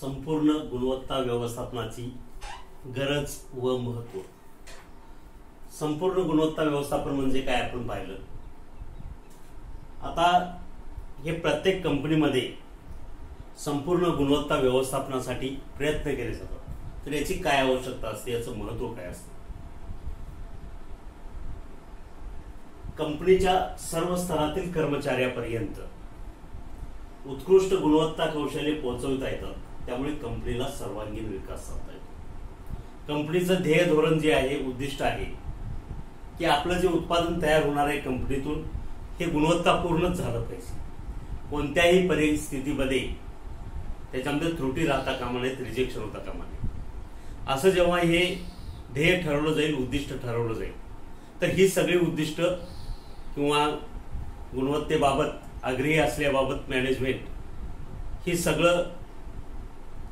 संपूर्ण गुणवत्ता व्यवस्थापनाची गरज व महत्त्व। संपूर्ण गुणवत्ता व्यवस्थापन म्हणजे काय आपण पाहिलं। आता हे प्रत्येक कंपनीमध्ये संपूर्ण गुणवत्ता व्यवस्थापनासाठी प्रयत्न केले जातात, तर याची काय आवश्यकता असते, याचं महत्त्व काय असतं। कंपनीच्या सर्व स्तरातील कर्मचाऱ्यापर्यंत उत्कृष्ट गुणवत्ता कौशल्य पोहोचवता येतात, त्यामुळे कंपनीला सर्वांगीण विकास साधता येतो। कंपनीचं ध्येय धोरण जे आहे, उद्दिष्ट आहे की आपलं जे उत्पादन तयार होणार आहे कंपनीतून हे गुणवत्तापूर्णच झालं पाहिजे। कोणत्याही परिस्थितीमध्ये त्याच्यामध्ये त्रुटी राहता कामा नयेत, रिजेक्शन होता कामा नये। असं जेव्हा हे ध्येय ठरवलं जाईल, उद्दिष्ट ठरवलं जाईल, तर ही सगळी उद्दिष्ट किंवा गुणवत्तेबाबत आग्रही असल्याबाबत मॅनेजमेंट हे सगळं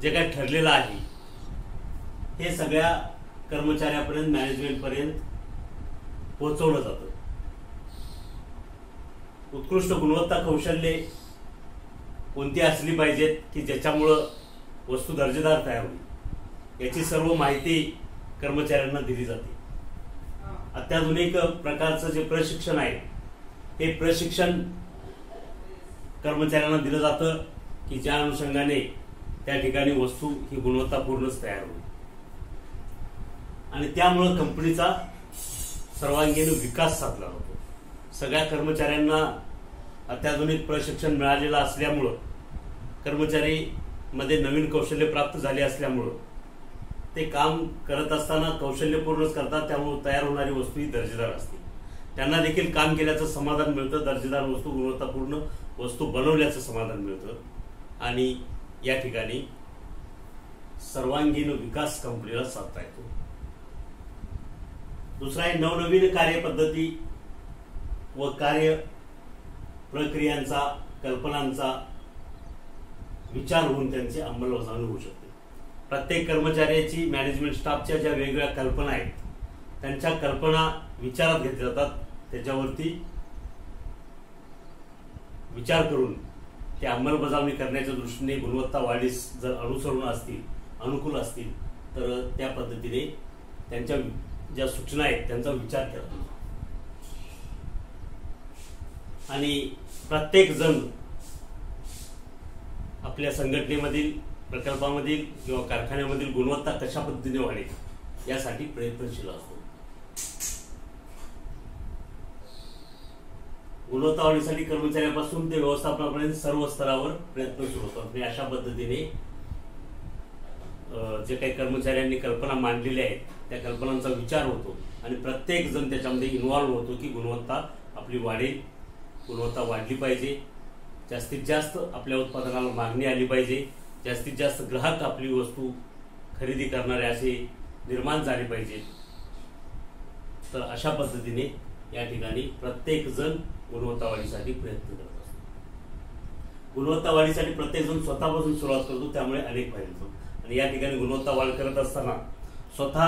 जे काय ठरलेलं आहे हे सगळ्या कर्मचाऱ्यापर्यंत, मॅनेजमेंटपर्यंत पोहोचवलं जातं। उत्कृष्ट गुणवत्ता कौशल्ये कोणती असली पाहिजेत की ज्याच्यामुळं वस्तू दर्जेदार तयार होईल, याची सर्व माहिती कर्मचाऱ्यांना दिली जाते। अत्याधुनिक प्रकारचं जे प्रशिक्षण आहे हे प्रशिक्षण कर्मचाऱ्यांना दिलं जातं की ज्या अनुषंगाने त्या ठिकाणी वस्तू ही गुणवत्तापूर्णच तयार होईल आणि त्यामुळे कंपनीचा सर्वांगीण विकास साधला जातो। सगळ्या कर्मचाऱ्यांना अत्याधुनिक प्रशिक्षण मिळालेलं असल्यामुळं, कर्मचारी मध्ये नवीन कौशल्य प्राप्त झाले असल्यामुळं ते काम करत असताना कौशल्यपूर्णच करतात, त्यामुळे तयार होणारी वस्तू ही दर्जेदार असते। त्यांना देखील काम केल्याचं समाधान मिळतं, दर्जेदार वस्तू, गुणवत्तापूर्ण वस्तू बनवल्याचं समाधान मिळतं आणि या ठिकाणी सर्वांगीण विकास कंपनीला साधता येतो। दुसरा आहे नवनवीन कार्यपद्धती व कार्य प्रक्रियांचा, कल्पनांचा विचार होऊन त्यांची अंमलबजावणी होऊ शकते। प्रत्येक कर्मचाऱ्याची, मॅनेजमेंट स्टाफच्या ज्या वेगवेगळ्या कल्पना आहेत त्यांच्या कल्पना विचारात घेतल्या जातात, त्याच्यावरती विचार करून ते अंमलबजावणी करण्याच्या दृष्टीने गुणवत्ता वाढीस जर अनुसरण असतील, अनुकूल असतील, तर त्या पद्धतीने त्यांच्या ज्या सूचना आहेत त्यांचा विचार केला जातो आणि प्रत्येक जण आपल्या संघटनेमधील, प्रकल्पामधील किंवा कारखान्यामधील गुणवत्ता कशा पद्धतीने वाढेल यासाठी प्रयत्नशील असतो। गुणवत्ता वाढीसाठी कर्मचाऱ्यापासून ते व्यवस्थापनापर्यंत सर्व स्तरावर प्रयत्न सुरू होतात आणि अशा पद्धतीने जे काही कर्मचाऱ्यांनी कल्पना मांडलेल्या आहेत त्या कल्पनांचा विचार होतो आणि प्रत्येक जण त्याच्यामध्ये इन्व्हॉल्व होतो की गुणवत्ता आपली वाढेल, गुणवत्ता वाढली पाहिजे, जास्तीत जास्त आपल्या उत्पादनाला मागणी आली पाहिजे, जास्तीत जास्त ग्राहक आपली वस्तू खरेदी करणारे असे निर्माण झाले पाहिजे। तर अशा पद्धतीने या ठिकाणी प्रत्येक जण गुणवत्ता वाढीसाठी प्रयत्न करत असतो। गुणवत्ता वाढीसाठी प्रत्येक जण स्वतःपासून सुरुवात करतो, त्यामुळे अनेक फायदे होतात आणि या ठिकाणी गुणवत्ता वाढ करत असताना स्वतः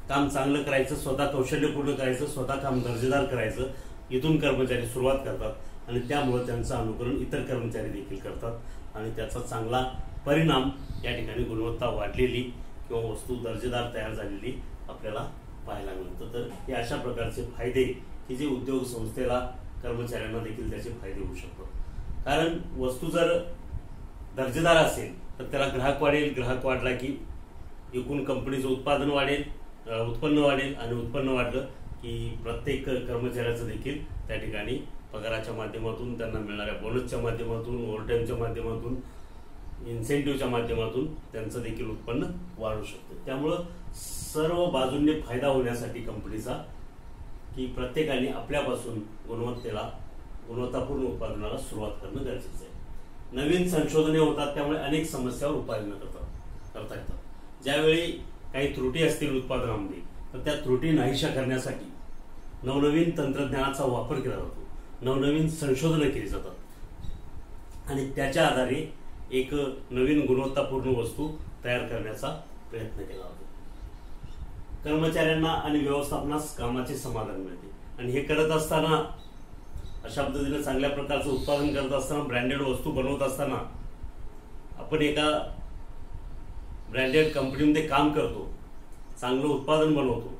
काम चांगलं करायचं, स्वतः कौशल्यपूर्ण करायचं, स्वतः काम दर्जेदार करायचं, इथून कर्मचारी सुरुवात करतात आणि त्यामुळे त्यांचं अनुकरण इतर कर्मचारी देखील करतात आणि त्याचा चांगला परिणाम या ठिकाणी गुणवत्ता वाढलेली किंवा वस्तू दर्जेदार तयार झालेली आपल्याला पाहायला मिळतं। तर हे अशा प्रकारचे फायदे की जे उद्योग संस्थेला, कर्मचाऱ्यांना देखील त्याचे फायदे होऊ शकतात। कारण वस्तू जर दर्जेदार असेल तर त्याला ग्राहक वाढेल, ग्राहक वाढला की एकूण कंपनीचं उत्पादन वाढेल, उत्पन्न वाढेल आणि उत्पन्न वाढलं की प्रत्येक कर्मचाऱ्याचं देखील त्या ठिकाणी पगाराच्या माध्यमातून, त्यांना मिळणाऱ्या बोनसच्या माध्यमातून, ओव्हरटाईमच्या माध्यमातून, इन्सेंटिव्हच्या माध्यमातून त्यांचं देखील उत्पन्न वाढू शकतं। त्यामुळं सर्व बाजूंनी फायदा होण्यासाठी कंपनीचा की प्रत्येकाने आपल्यापासून गुणवत्तापूर्ण उत्पादनाला सुरुवात करणं गरजेचं आहे। नवीन संशोधने होतात, त्यामुळे अनेक समस्यावर उपाययोजना करता येतात। ज्यावेळी काही त्रुटी असतील उत्पादनामध्ये तर त्या त्रुटी नाहीशा करण्यासाठी नवनवीन तंत्रज्ञानाचा वापर केला जातो, नवनवीन संशोधनं केली जातात आणि त्याच्या आधारे एक नवीन गुणवत्तापूर्ण वस्तू तयार करण्याचा प्रयत्न केला जातो। कर्मचाऱ्यांना आणि व्यवस्थापनास कामाचे समाधान मिळते आणि हे करत असताना अशा पद्धतीने चांगल्या प्रकारचं उत्पादन करत असताना, ब्रँडेड वस्तू बनवत असताना आपण एका ब्रँडेड कंपनीमध्ये काम करतो, चांगलं उत्पादन बनवतो,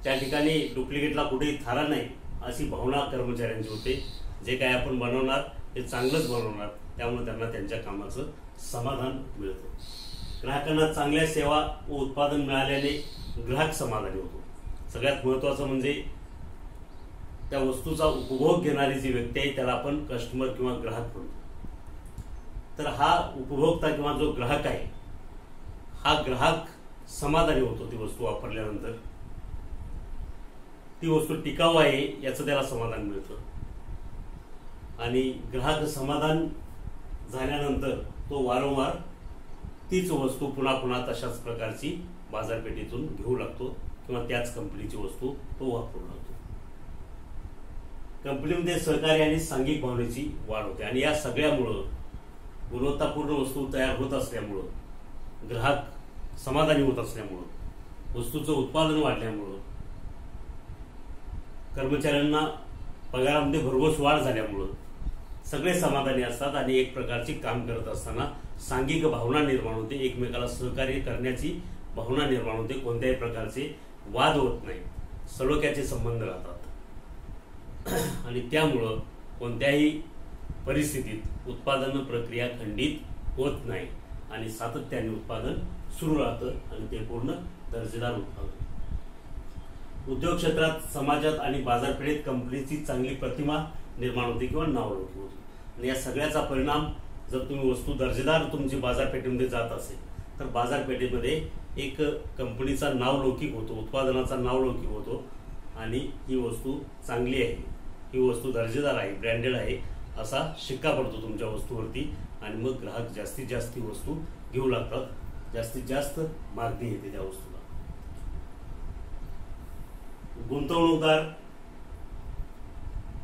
त्या ठिकाणी डुप्लिकेटला कुठेही थारा नाही अशी भावना कर्मचाऱ्यांची होते. जे काय आपण बनवणार ते चांगलंच बनवणार, त्यामुळे त्यांना त्यांच्या कामाचं समाधान मिळतं. ग्राहकांना चांगल्या सेवा व उत्पादन मिळाल्याने ग्राहक समाधानी होतो. सगळ्यात महत्त्वाचं म्हणजे त्या वस्तूचा उपभोग घेणारी जी व्यक्ती आहे त्याला आपण कस्टमर किंवा ग्राहक म्हणतो. तर हा उपभोक्ता किंवा जो ग्राहक आहे हा ग्राहक समाधानी होतो. ती वस्तू वापरल्यानंतर ती वस्तू टिकाऊ आहे याचं त्याला समाधान मिळतं, आणि ग्राहक समाधान झाल्यानंतर तो वारंवार तीच वस्तू पुन्हा पुन्हा तशाच प्रकारची बाजारपेठेतून घेऊ लागतो किंवा त्याच कंपनीची वस्तू तो वापरू लागतो. कंपनीमध्ये सहकार्य आणि सांघिक भावनेची वाढ होते, आणि या सगळ्यामुळं गुणवत्तापूर्ण वस्तू तयार होत असल्यामुळं, ग्राहक समाधानी होत असल्यामुळं, वस्तूचं उत्पादन वाढल्यामुळं, कर्मचाऱ्यांना पगारामध्ये भरघोस वाढ झाल्यामुळं सगळे समाधानी असतात, आणि एक प्रकारची काम करत असताना सांघिक भावना निर्माण होते, एकमेकाला सहकार्य करण्याची भावना निर्माण होते, कोणत्याही प्रकारचे वाद होत नाही, सलोख्याचे संबंध राहतात, आणि त्यामुळं कोणत्याही परिस्थितीत उत्पादन प्रक्रिया खंडित होत नाही आणि सातत्याने उत्पादन सुरू राहतं, आणि ते पूर्ण दर्जेदार उत्पादन. उद्योग क्षेत्रात, समाजात आणि बाजारपेठेत कंपनीची चांगली प्रतिमा निर्माण होते किंवा नावलौकिक होते. आणि या सगळ्याचा परिणाम, जर तुम्ही वस्तू दर्जेदार तुमची बाजारपेठेमध्ये जात असेल तर बाजारपेठेमध्ये एक कंपनीचा नावलौकिक होतो, उत्पादनाचा नावलौकिक होतो, आणि ही वस्तू चांगली आहे, ही वस्तू दर्जेदार आहे, ब्रँडेड आहे असा शिक्का पडतो तुमच्या वस्तूवरती, आणि मग ग्राहक जास्तीत जास्त ही वस्तू घेऊ लागतात, जास्तीत जास्त मागणी येते त्या वस्तूला. गुंतवणूकदार,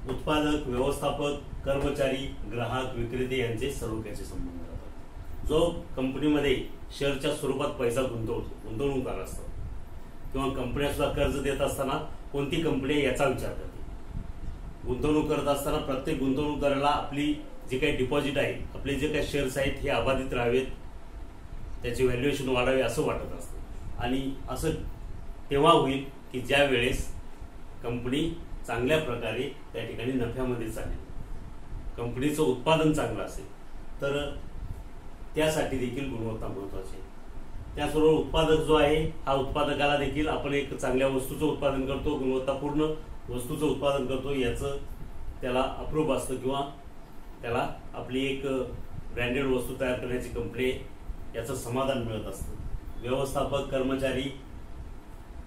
उत्पादक, व्यवस्थापक, कर्मचारी, ग्राहक, विक्रेते यांचे सलोख्याचे संबंध राहतात. जो कंपनीमध्ये शेअरच्या स्वरूपात पैसा गुंतवतो, गुंतवणूकदार असतात, किंवा कंपन्या सुद्धा कर्ज देत असताना कोणती कंपनी याचा विचार करते. गुंतवणूक करत असताना प्रत्येक गुंतवणूकदाराला आपली जे काही डिपॉझिट आहे, आपले जे काही शेअर्स आहेत हे अबाधित राहावेत, त्याचे व्हॅल्युएशन वाढावे असं वाटत असतं, आणि असं तेव्हा होईल की ज्या वेळेस कंपनी चांगल्या प्रकारे त्या ठिकाणी नफ्यामध्ये चालेल, कंपनीचं उत्पादन चांगलं असेल, तर त्यासाठी देखील गुणवत्ता महत्वाची आहे. त्याचबरोबर उत्पादक जो आहे हा उत्पादकाला देखील आपण एक चांगल्या वस्तूचं उत्पादन करतो, गुणवत्तापूर्ण वस्तूचं उत्पादन करतो याचं त्याला अप्रूप असतं, किंवा त्याला आपली एक ब्रँडेड वस्तू तयार करण्याची कंपनी याचं समाधान मिळत असतं. व्यवस्थापक, कर्मचारी,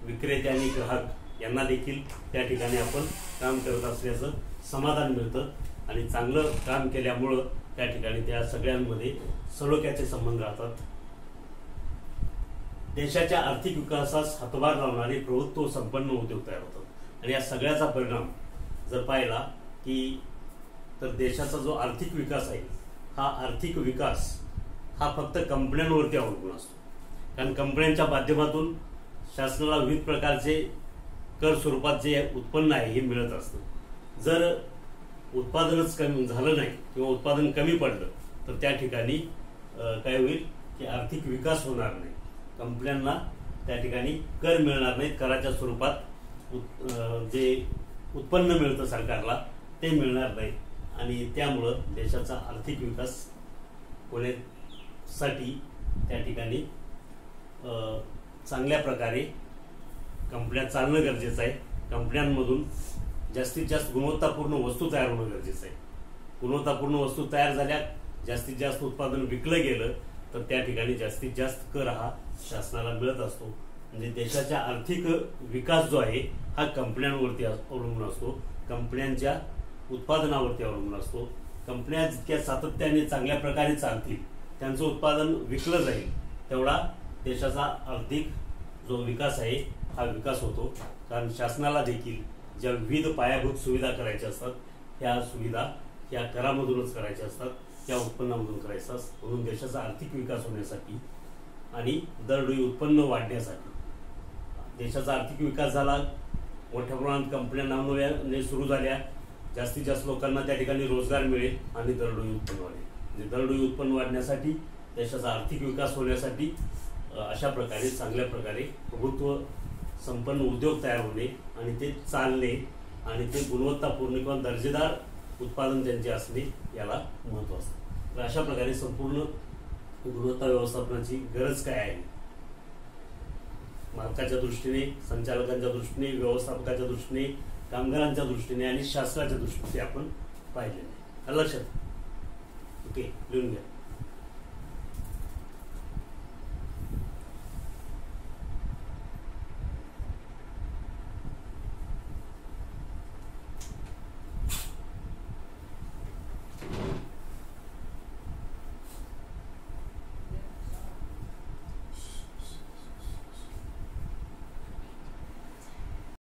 विक्रेते आणि ग्राहक यांना देखील त्या ठिकाणी आपण काम करत असल्याचं समाधान मिळतं, आणि चांगलं काम केल्यामुळं त्या ठिकाणी त्या सगळ्यांमध्ये सलोख्याचे संबंध राहतात. देशाच्या आर्थिक विकासास हातभार लावणारे प्रभुत्व संपन्न उद्योग तयार होतात, आणि या सगळ्याचा परिणाम जर पाहिला की तर देशाचा जो आर्थिक विकास आहे हा आर्थिक विकास हा फक्त कंपन्यांवरती अवलंबून असतो, कारण कंपन्यांच्या माध्यमातून शासनाला विविध प्रकारचे कर स्वरूपात जे उत्पन्न आहे हे मिळत असतं. जर उत्पादनच कमी झालं नाही किंवा उत्पादन कमी पडलं तर त्या ठिकाणी काय होईल की आर्थिक विकास होणार नाही, कंपन्यांना त्या ठिकाणी कर मिळणार नाहीत, कराच्या स्वरूपात जे उत्पन्न मिळतं सरकारला ते मिळणार नाही, आणि त्यामुळं देशाचा आर्थिक विकास होण्यासाठी त्या ठिकाणी चांगल्या प्रकारे कंपन्या चालणं गरजेचं आहे. कंपन्यांमधून जास्तीत जास्त गुणवत्तापूर्ण वस्तू तयार होणं गरजेचं आहे. गुणवत्तापूर्ण वस्तू तयार झाल्या, जास्तीत जास्त उत्पादन विकलं गेलं तर त्या ठिकाणी जास्तीत जास्त कर हा शासनाला मिळत असतो. म्हणजे देशाचा आर्थिक विकास जो आहे हा कंपन्यांवरती अवलंबून असतो, कंपन्यांच्या उत्पादनावरती अवलंबून असतो. कंपन्या जितक्या सातत्याने चांगल्या प्रकारे चालतील, त्यांचं उत्पादन विकलं जाईल, तेवढा देशाचा आर्थिक जो विकास आहे हा विकास होतो. कारण शासनाला देखील ज्या विविध पायाभूत सुविधा करायच्या असतात त्या सुविधा या करामधूनच करायच्या असतात, त्या उत्पन्नामधून करायच्या असतात. म्हणून देशाचा आर्थिक विकास होण्यासाठी आणि दरडोई उत्पन्न वाढण्यासाठी देशाचा आर्थिक विकास झाला, मोठ्या प्रमाणात कंपन्या नावनव्याने सुरू झाल्या, जास्तीत जास्त लोकांना त्या ठिकाणी रोजगार मिळेल आणि दरडोई उत्पन्न वाढेल. म्हणजे दरडोई उत्पन्न वाढण्यासाठी देशाचा आर्थिक विकास होण्यासाठी अशा प्रकारे चांगल्या प्रकारे प्रभुत्व संपन्न उद्योग तयार होणे आणि ते चालणे आणि ते गुणवत्तापूर्ण किंवा दर्जेदार उत्पादन त्यांचे असणे याला महत्त्व असतं. तर अशा प्रकारे संपूर्ण गुणवत्ता व्यवस्थापनाची गरज काय आहे, मालकाच्या दृष्टीने, संचालकांच्या दृष्टीने, व्यवस्थापकाच्या दृष्टीने, कामगारांच्या दृष्टीने आणि शासनाच्या दृष्टीने आपण पाहिलेलं आहे. लक्षात ओके लिहून घ्या.